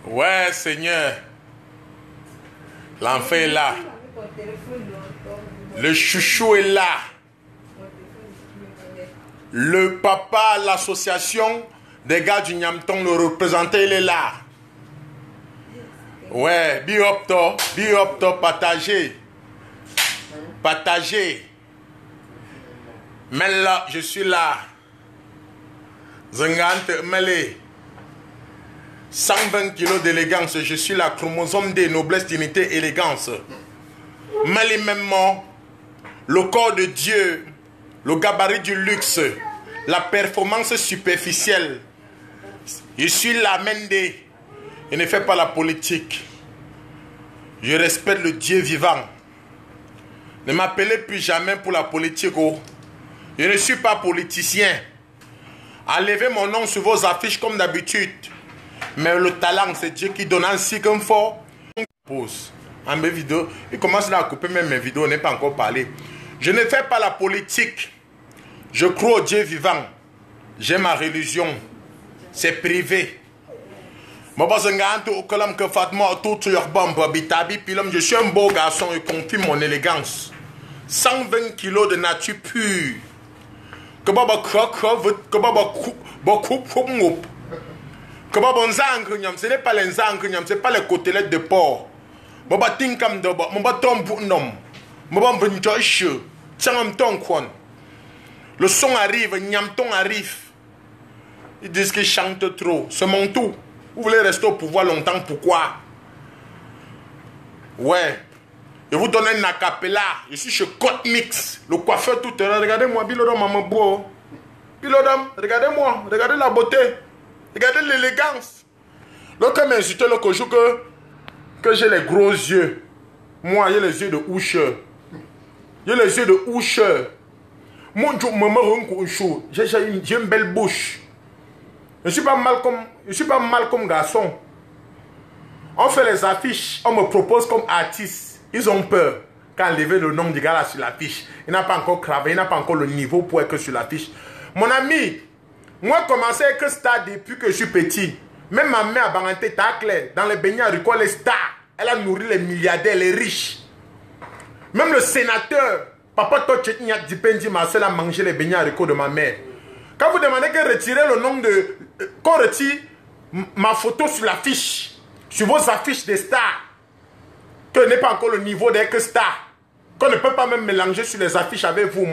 Ouais, Seigneur. L'enfant est là. Le chouchou est là. Le papa, l'association des gars du Nyamton, le représentant, il est là. Ouais, biopto, partagez. Partagez. Mais là, je suis là. Zengante, mêlé. 120 kilos d'élégance, je suis la chromosome des noblesse, dignité, élégance. Mêlé même le corps de Dieu, le gabarit du luxe, la performance superficielle. Je suis la Mende. Je ne fais pas la politique. Je respecte le Dieu vivant. Ne m'appelez plus jamais pour la politique. Oh. Je ne suis pas politicien. Enlevez mon nom sur vos affiches comme d'habitude. Mais le talent, c'est Dieu qui donne ainsi comme fort. Pause. En mes vidéos, il commence à couper même mes vidéos, on n'est pas encore parlé. Je ne fais pas la politique. Je crois au Dieu vivant. J'ai ma religion. C'est privé. Je suis un beau garçon et confie mon élégance. 120 kilos de nature pure. Que ce n'est pas les zangres, ce n'est pas les côtelettes de porc. Le son arrive, Nyamton arrive. Ils disent qu'ils chantent trop. C'est mon tour. Vous voulez rester au pouvoir longtemps, pourquoi? Ouais. Je vous donne un acapella. Je suis chez Côte Mix. Le coiffeur tout à l'heure. Regardez-moi, Bilodom, maman bro. Bilodom, regardez-moi. Regardez la beauté. Regardez l'élégance. L'autre m'a insulté le jour que j'ai les gros yeux. Moi, j'ai les yeux de houcheur. J'ai les yeux de houcheur. Moi, j'ai une belle bouche. Je ne suis pas mal comme garçon. On fait les affiches, on me propose comme artiste. Ils ont peur quand enlever le nom du gars là sur l'affiche. Il n'a pas encore cravé, il n'a pas encore le niveau pour être sur l'affiche. Mon ami, moi j'ai commencé avec star depuis que je suis petit. Même ma mère a baranté tacle dans les beignets haricots, les stars. Elle a nourri les milliardaires, les riches. Même le sénateur, Papa Tochetnia Dipendi Marcel a mangé les beignets haricots de ma mère. Quand vous demandez que retirer le nom de... qu'on retire ma photo sur l'affiche, sur vos affiches des stars, que n'est pas encore le niveau des stars, qu'on ne peut pas même mélanger sur les affiches avec vous,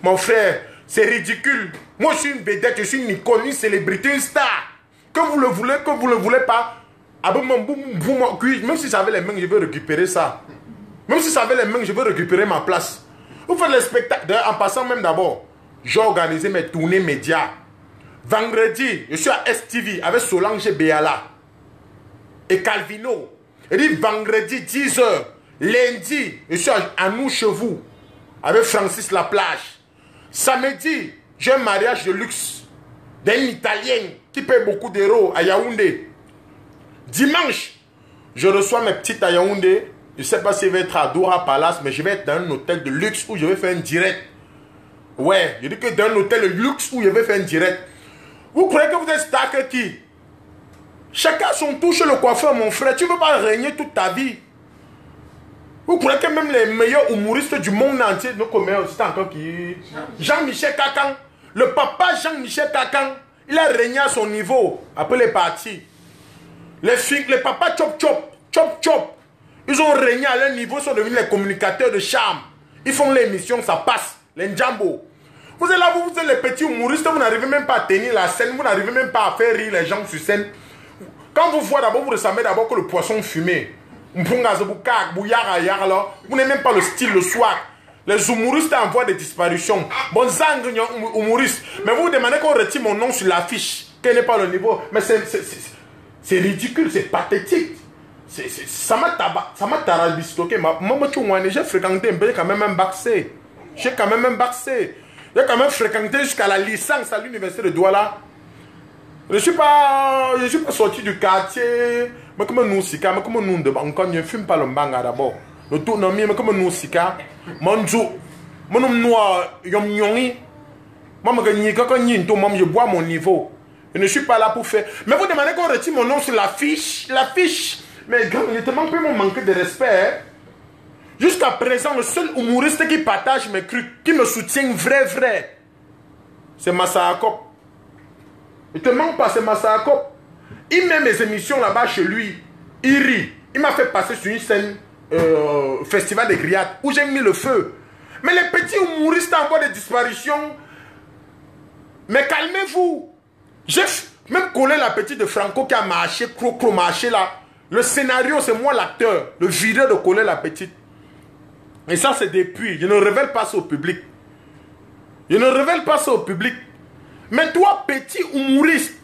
mon frère, c'est ridicule. Moi, je suis une vedette, je suis une icône, une célébrité, une star. Que vous le voulez, que vous ne le voulez pas, même si j'avais les mains, je veux récupérer ça. Même si j'avais les mains, je veux récupérer ma place. Vous faites les spectacles, en passant même d'abord, j'ai organisé mes tournées médias. Vendredi, je suis à STV avec Solange Béala et Calvino. Et dit vendredi 10h. Lundi, je suis à nous chez vous avec Francis Laplage. Samedi, j'ai un mariage de luxe d'un Italien qui paye beaucoup d'euros à Yaoundé. Dimanche, je reçois mes petites à Yaoundé. Je ne sais pas si je vais être à Doha Palace, mais je vais être dans un hôtel de luxe où je vais faire un direct. Ouais, je dis que dans un hôtel de luxe où je vais faire un direct. Vous croyez que vous êtes star que qui? Chacun son tour chez le coiffeur, mon frère. Tu ne veux pas régner toute ta vie. Vous croyez que même les meilleurs humoristes du monde entier, nous connaissons aussi encore qui... Jean-Michel Kakan. Le papa Jean-Michel Kakan, il a régné à son niveau. Après les partis. Les papas Chop. Ils ont régné à leur niveau, ils sont devenus les communicateurs de charme. Ils font l'émission, ça passe. Les Njambo. Vous êtes là, vous êtes les petits humoristes, vous n'arrivez même pas à tenir la scène, vous n'arrivez même pas à faire rire les gens sur scène. Quand vous voyez d'abord, vous ressemblez d'abord que le poisson fumé. Vous n'avez même pas le style, le soir. Les humoristes envoient des disparitions. Bon, zang, humoriste. Mais vous vous demandez qu'on retire mon nom sur l'affiche. Quel n'est pas le niveau. Mais c'est ridicule, c'est pathétique. Ça m'a tarabistoqué. J'ai fréquenté un peu, quand même un baxé. J'ai quand même fréquenté jusqu'à la licence à l'université de Douala. Je suis pas sorti du quartier. Mais comme nous, Sika, mais comme nous, encore ne fume pas le mbanga d'abord. Le tout non, mais comme nous, Sika, mon jou, mon noir, yom yongi. Maman, quand je bois mon niveau. Je ne suis pas là pour faire. Mais vous demandez qu'on retire mon nom sur l'affiche. L'affiche. Mais grand, il ne te manque pas mon manque de respect. Hein? Jusqu'à présent, le seul humoriste qui partage mes trucs, qui me soutient vrai, c'est Massa Akop. Il ne te manque pas, c'est Massa Akop. Il met mes émissions là-bas chez lui. Il rit. Il m'a fait passer sur une scène festival de grillades où j'ai mis le feu. Mais les petits humoristes en voie de disparition, mais calmez-vous. J'ai même collé la petite de Franco qui a marché, marché là. Le scénario, c'est moi l'acteur. Le vidéo de coller la petite. Et ça, c'est depuis. Je ne révèle pas ça au public. Je ne révèle pas ça au public. Mais toi, petit humoriste,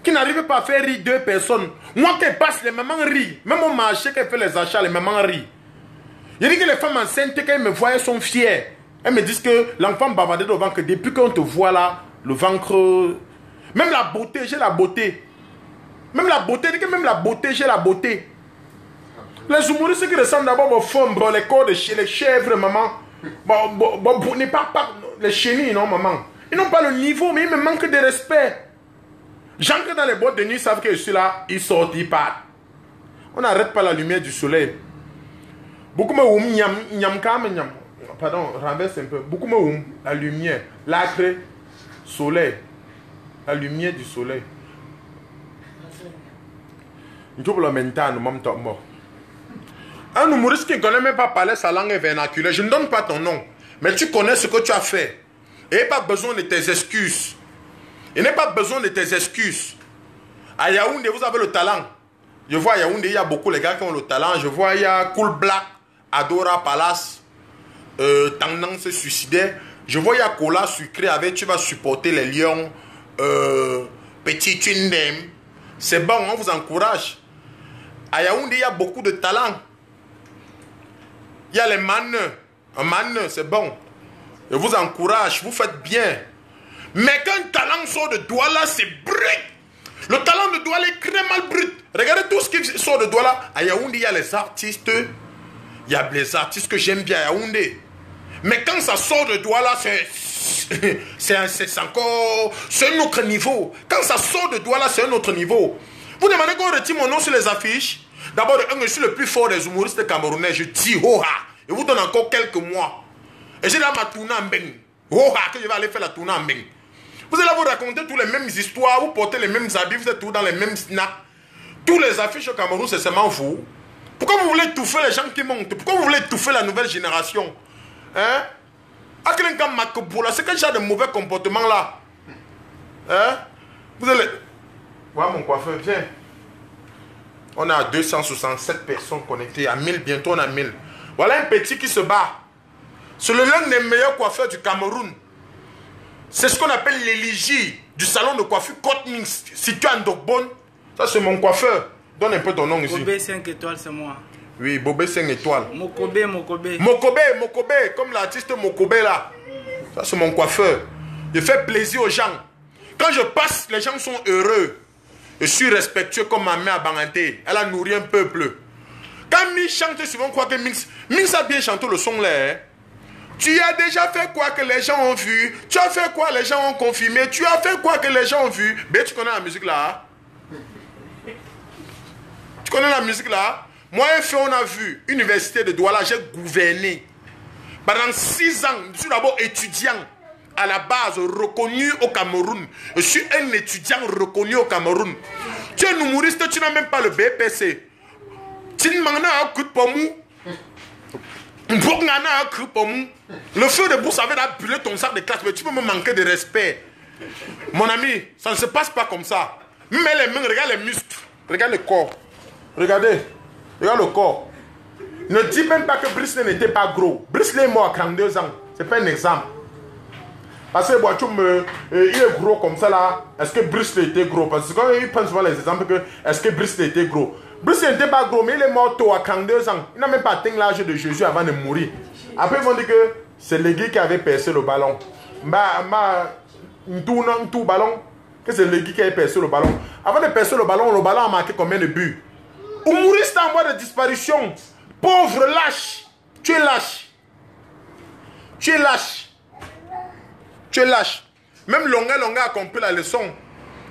qui n'arrive pas à faire rire deux personnes, moi qui passe, les mamans rient. Même au marché, qui fait les achats, les mamans rient. Je dis que les femmes enceintes, quand elles me voient, elles sont fières. Elles me disent que l'enfant bavardait devant, que depuis qu'on te voit là, le ventre... Même la beauté, j'ai la beauté. Même la beauté, dis que même la beauté, j'ai la beauté. Les humoristes qui ressemblent d'abord aux femmes, les corps de les chèvres, maman. Bon, n'est pas les chenilles, non, maman. Ils n'ont pas le niveau, mais ils me manquent de respect. J'entre dans les boîtes de nuit, ils savent que je suis là, ils sortent, ils partent. On n'arrête pas la lumière du soleil. Beaucoup me pardon, renverse un peu. Beaucoup me la lumière, l'acre, soleil. La lumière du soleil. Un humoriste qui ne connaît même pas parler sa langue vernaculaire, je ne donne pas ton nom, mais tu connais ce que tu as fait. Et il n'y a pas besoin de tes excuses. Il n'y a pas besoin de tes excuses. À Yaoundé, vous avez le talent. Je vois à Yaoundé, il y a beaucoup de gars qui ont le talent. Je vois, il y a Cool Black, Adora Palace, Tendance se suicider. Je vois, il y a Cola Sucré avec, tu vas supporter les lions, Petit Tundem. C'est bon, on vous encourage. À Yaoundé, il y a beaucoup de talent. Il y a les maneux. Un maneux, c'est bon. Je vous encourage, vous faites bien. Mais quand un talent sort de Douala, c'est brut. Le talent de Douala est très mal brut. Regardez tout ce qui sort de Douala. À Yaoundé, il y a les artistes. Il y a les artistes que j'aime bien à Yaoundé. Mais quand ça sort de Douala, c'est encore... C'est un autre niveau. Quand ça sort de Douala, c'est un autre niveau. Vous demandez qu'on retire mon nom sur les affiches. D'abord, je suis le plus fort des humoristes camerounais. Je dis Hoha. Je vous donne encore quelques mois. Et j'ai là ma tournée en Beng. Hoha, que je vais aller faire la tournée en Beng. Vous allez vous raconter toutes les mêmes histoires. Vous portez les mêmes habits. Vous êtes tous dans les mêmes snacks. Tous les affiches au Cameroun, c'est seulement vous. Pourquoi vous voulez étouffer les gens qui montent? Pourquoi vous voulez étouffer la nouvelle génération? Hein? C'est quel genre de mauvais comportement là? Hein? Vous allez... Voilà mon coiffeur, viens. On a 267 personnes connectées. À 1000, bientôt on a 1000. Voilà un petit qui se bat. C'est l'un des meilleurs coiffeurs du Cameroun. C'est ce qu'on appelle l'éligie du salon de coiffure Côte Minx, situé à Ndogbon. Ça c'est mon coiffeur. Donne un peu ton nom ici. Bobé 5 étoiles, c'est moi. Oui, Bobé 5 étoiles. Mokobe. Mokobe, comme l'artiste Mokobe là. Ça c'est mon coiffeur. Je fais plaisir aux gens. Quand je passe, les gens sont heureux. Je suis respectueux comme ma mère Banganté. Elle a nourri un peuple. Quand Minx chante, souvent croire que Minx a bien chanté le son là. Hein? Tu as déjà fait quoi que les gens ont vu? Tu as fait quoi les gens ont confirmé? Tu as fait quoi que les gens ont vu? Ben, tu connais la musique là? Tu connais la musique là? Moi et fait, on a vu, Université de Douala, j'ai gouverné. Pendant 6 ans, je suis d'abord étudiant à la base, reconnu au Cameroun. Je suis un étudiant reconnu au Cameroun. Tu es un humoriste, tu n'as même pas le BPC. Tu n'as pas un coup de pomme. Le feu de bourse avait brûlé ton sac de classe, mais tu peux me manquer de respect. Mon ami, ça ne se passe pas comme ça. Mets les mains, regarde les muscles, regarde le corps. Regardez, regarde le corps. Ne dis même pas que Brisley n'était pas gros. Brisley est mort à 42 ans. C'est pas un exemple. Parce que il est gros comme ça là. Est-ce que Brisley était gros? Parce que quand ils pensent souvent les exemples que est-ce que Brisley était gros? Brisley n'était pas gros, mais il est mort tôt à 42 ans. Il n'a même pas atteint l'âge de Jésus avant de mourir. Après, ils vont dire que c'est Legui qui avait percé le ballon. Tout ballon. Que c'est Legui qui avait percé le ballon. Avant de percer le ballon a marqué combien de buts? Humoriste en voie de disparition. Pauvre lâche. Tu es lâche. Tu es lâche. Tu es lâche. Même Longa a compris la leçon.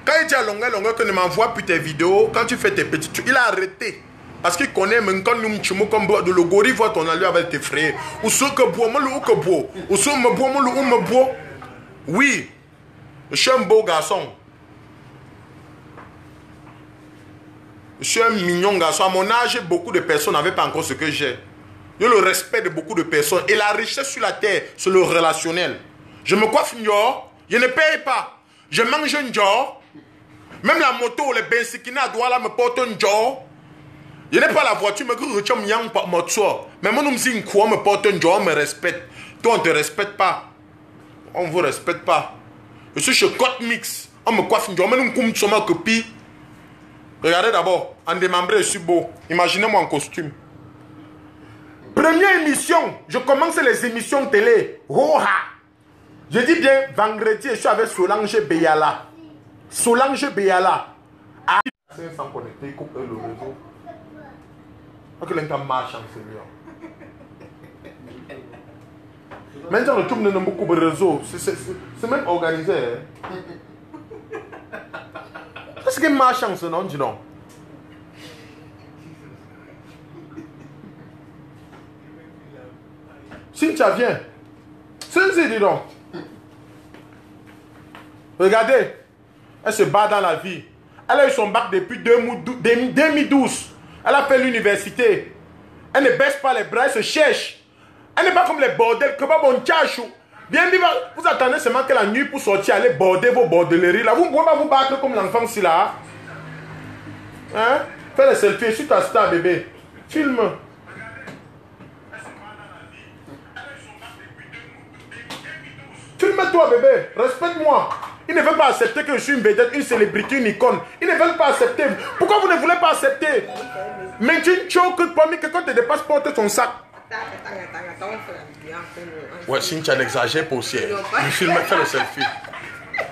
Quand il dit à longueur que ne m'envoie plus tes vidéos, quand tu fais tes petits trucs, il a arrêté. Parce qu'il connaît même quand nous me comme de le gori voit ton allure avec tes frères. Ou ce que bois, moi le que bois. Ou ce me bois, moi le me bois. Oui, je suis un beau garçon. Je suis un mignon garçon. À mon âge, beaucoup de personnes n'avaient pas encore ce que j'ai. J'ai le respect de beaucoup de personnes. Et la richesse sur la terre, c'est le relationnel. Je me coiffe Nior, je ne paye pas. Je mange un Nior. Même la moto, les bensikina doit là me porter un Nior. Je n'ai pas la voiture, mais je suis un par moto. Mais moi, nous me quoi me porte un Nior, on me respecte. Toi, on ne te respecte pas. On ne vous respecte pas. Je suis chez Côte Mix. On me coiffe un Nior. Mais nous me sommes en copie. Regardez d'abord, en démembré, je suis beau. Imaginez-moi en costume. Première émission, je commence les émissions télé. Roha. Je dis bien, vendredi, je suis avec Solange Beyala. Solange Beyala. Ah, 500 connectés, il coupe le réseau. Ok, l'un marche en sérieux. Maintenant, le tout ne me coupe le réseau. C'est même organisé. Est-ce qu'il marche en ce nom, dis donc? Cynthia, viens. Cynthia, dis donc. Regardez. Elle se bat dans la vie. Elle a eu son bac depuis 2012. Elle a fait l'université. Elle ne baisse pas les bras, elle se cherche. Elle n'est pas comme les bordels. Que pas bon tchachou. Bien dit, vous attendez seulement que la nuit pour sortir, aller border vos bordelleries là. Vous ne pouvez pas vous battre comme l'enfant si là. Hein? Fais les selfies sur ta star, bébé. Filme. Filme-toi, bébé. Respecte-moi. Ils ne veulent pas accepter que je suis une vedette, une célébrité, une icône. Ils ne veulent pas accepter. Pourquoi vous ne voulez pas accepter? Mais tu ne choques pas, mais quelqu'un te dépasse, porte ton sac. Ouais, Cynthia n'exagère pas aussi. Il filme, fais le selfie.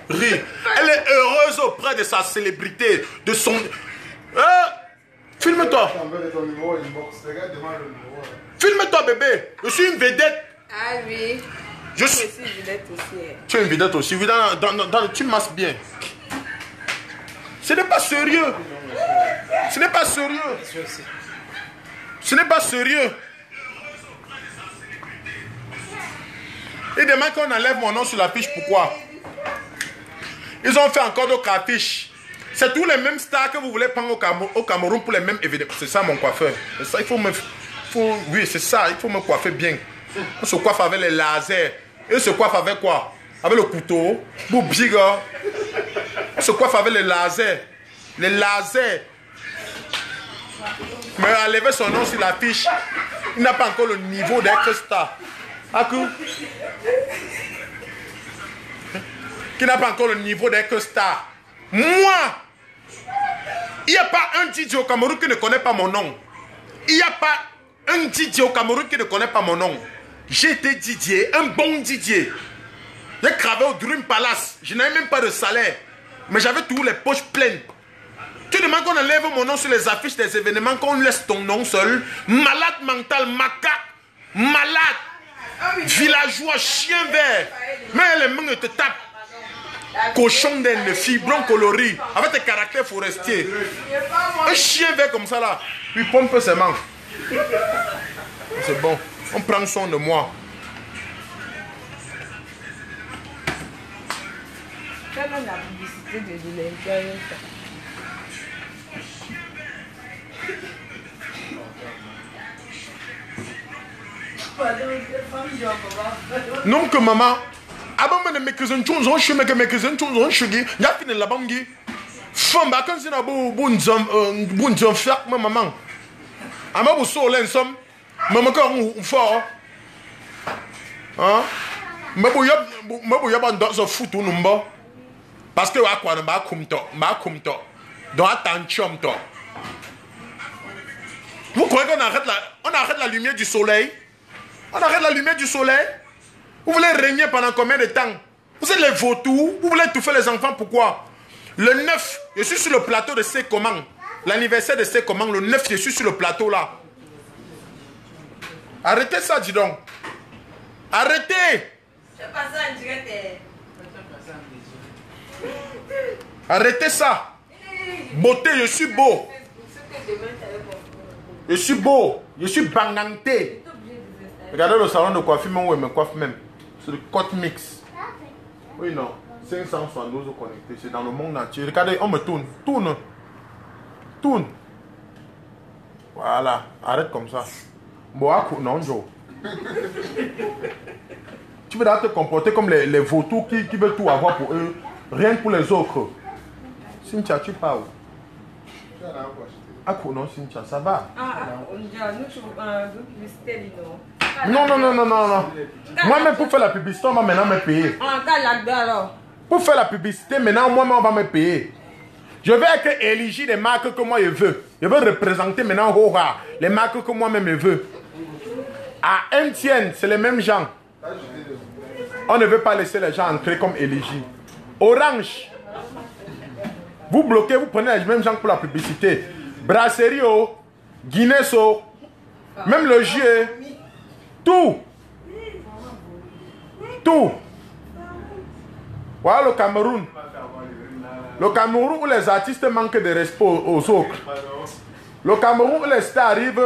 Ris. Elle est heureuse auprès de sa célébrité, de son... Filme-toi. Filme-toi, bébé. Je suis une vedette. Ah oui. Je suis une vedette aussi. Tu es une vedette aussi. Oui, tu masses bien. Ce n'est pas sérieux. Ce n'est pas sérieux. Ce n'est pas sérieux. Et demain qu'on enlève mon nom sur la fiche, pourquoi? Ils ont fait encore d'autres affiches. C'est tous les mêmes stars que vous voulez prendre au Cameroun pour les mêmes événements. C'est ça mon coiffeur. C'est ça, oui, c'est ça, il faut me coiffer bien. On se coiffe avec les lasers. Et on se coiffe avec quoi? Avec le couteau. Boubiga. On se coiffe avec les lasers. Les lasers. Mais enlever son nom sur la fiche, il n'a pas encore le niveau d'être star. Qui n'a pas encore le niveau d'être star. Moi, il n'y a pas un DJ au Cameroun qui ne connaît pas mon nom. Il n'y a pas un DJ au Cameroun qui ne connaît pas mon nom. J'étais DJ, un bon DJ. J'ai travaillé au Dream Palace. Je n'avais même pas de salaire. Mais j'avais tous les poches pleines. Tu demandes qu'on enlève mon nom sur les affiches des événements, qu'on laisse ton nom seul. Malade mental, macaque, malade, villageois, chien vert. Mais les mains te tapent. Cochon d'aile, fibron coloris, avec tes caractères forestiers. Un chien vert comme ça là, puis pompe ses mains. C'est bon, on prend soin de moi. Quelle est la publicité de l'intérieur? Non que maman. Avant de me faire une chose, je me fais une chose, je suis là, je suis là, femme, quand c'est un bon faire, maman. À ma boussole, l'ensemble, maman, quand on fait, hein, mais vous y a dans ce foot ou non, parce que à quoi on va comme toi, dans attention, toi. Vous croyez qu'on arrête la lumière du soleil? On arrête la lumière du soleil? Vous voulez régner pendant combien de temps? Vous êtes les vautours, vous voulez étouffer les enfants, pourquoi? Le 9, je suis sur le plateau de Sekoman. L'anniversaire de Sekoman, le 9, je suis sur le plateau là. Arrêtez ça, dis donc. Arrêtez. Arrêtez ça. Beauté, je suis beau. Je suis beau. Je suis banganté. Regardez le salon de coiffure, où elle me coiffe même. C'est le Code Mix. Oui, non. 572 connectés. C'est dans le monde entier. Regardez, on me tourne. Tourne. Tourne. Voilà. Arrête comme ça. Boa, non, Joe. Tu veux te comporter comme les vautours qui veulent tout avoir pour eux, rien que pour les autres. Cynthia, tu parles. Ah, non, Cynthia, ça va. Non. Moi-même, pour faire la publicité, on va maintenant me payer. Pour faire la publicité, maintenant, moi-même, on va me payer. Je vais être éligible des marques que moi je veux. Je veux représenter maintenant Hora, les marques que moi-même je veux. À MTN, c'est les mêmes gens. On ne veut pas laisser les gens entrer comme éligibles. Orange, vous bloquez, vous prenez les mêmes gens pour la publicité. Brasserie, Guinness, même le jeu, tout. Voilà le Cameroun. Le Cameroun où les artistes manquent de respect aux autres. Le Cameroun où les stars arrivent,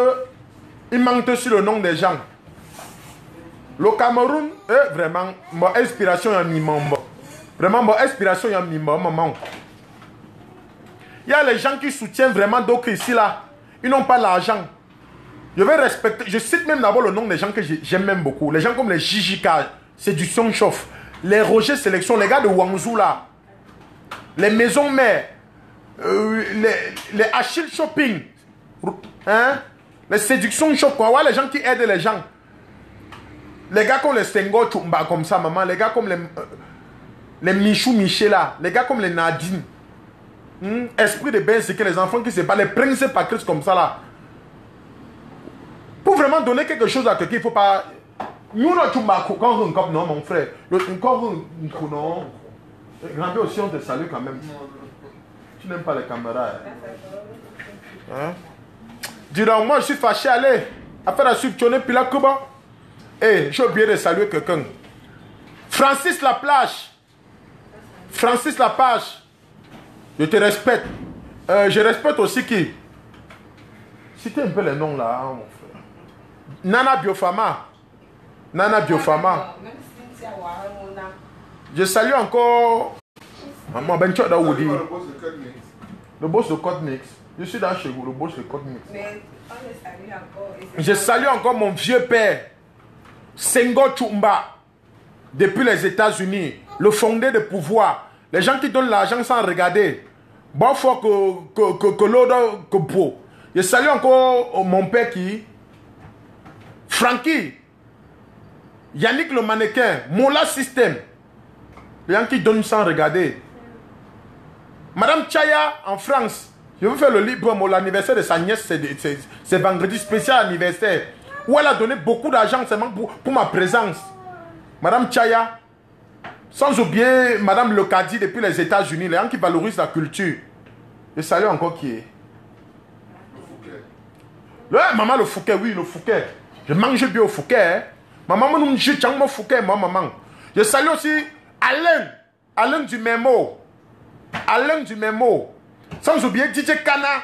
ils mentent sur le nom des gens. Le Cameroun, vraiment, mon inspiration est un immense. Vraiment, mon inspiration est un immense moment. Il y a les gens qui soutiennent vraiment d'autres ici, là. Ils n'ont pas l'argent. Je vais respecter. Je cite même d'abord le nom des gens que j'aime même beaucoup. Les gens comme les Jijika, Séduction Chauffe. Les Roger Sélection, les gars de Wangzhou, là. Les maisons mères. Les Achille Shopping. Hein? Les Séduction Shop, quoi. Ouais, les gens qui aident les gens. Les gars comme les Senghor Chumba comme ça, maman. Les gars comme les Michou Miché là. Les gars comme les Nadine. Esprit de bain, c'est que les enfants qui se battent. Les princes Patrice comme ça là. Pour vraiment donner quelque chose à quelqu'un, il ne faut pas... Nous, on Chumba, quand on comme non, mon frère. Encore un non. Grand aussi, on te salue quand même. Tu n'aimes pas les caméras. Hein? Dis donc, moi je suis fâché, allez. Affaire à subventionner, puis là, comment? Eh, j'ai oublié de saluer quelqu'un. Francis Laplage. Francis Lapage. Je te respecte. Je respecte aussi qui? Citez un peu les noms là, hein, mon frère. Nana Biofama. Nana Biofama. Je salue encore. Maman Ben Tchot Daoudi. Le boss de Code Mix. Je suis là chez vous, le boss de Code Mix. Mais on le salue encore. Je salue encore mon vieux père. Senghor Chumba, depuis les États-Unis, le fondé de pouvoir, les gens qui donnent l'argent sans regarder. Bon, faut que l'autre que beau. Je salue encore mon père qui, Francky, Yannick le mannequin, Mola System, les gens qui donnent sans regarder. Madame Chaya en France, je veux faire le libre mot, l'anniversaire de sa nièce, c'est vendredi spécial anniversaire. Où elle a donné beaucoup d'argent seulement pour ma présence. Madame Chaya, sans oublier Madame Lecadi depuis les États-Unis, les gens qui valorisent la culture. Je salue encore qui est. Maman le Fouquet, oui, le Fouquet. Je mange bien au Fouquet. Hein. Maman, nous je tiens mon Fouquet, moi, maman. Je salue aussi Alain du Mémo. Alain du Mémo. Sans oublier DJ Kana.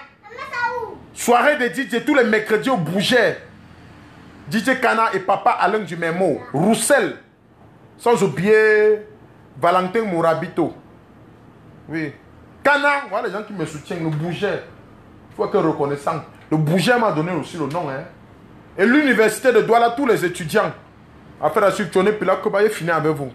Soirée de DJ tous les mercredis au Bouget. DJ Kana et papa Alain du Mémo. Roussel. Sans oublier Valentin Mourabito. Oui. Kana, voilà les gens qui me soutiennent. Le Bouget. Il faut être reconnaissant. Le Bouget m'a donné aussi le nom. Hein. Et l'université de Douala, tous les étudiants. Affaire à subventionner, puis là, que va finir avec vous.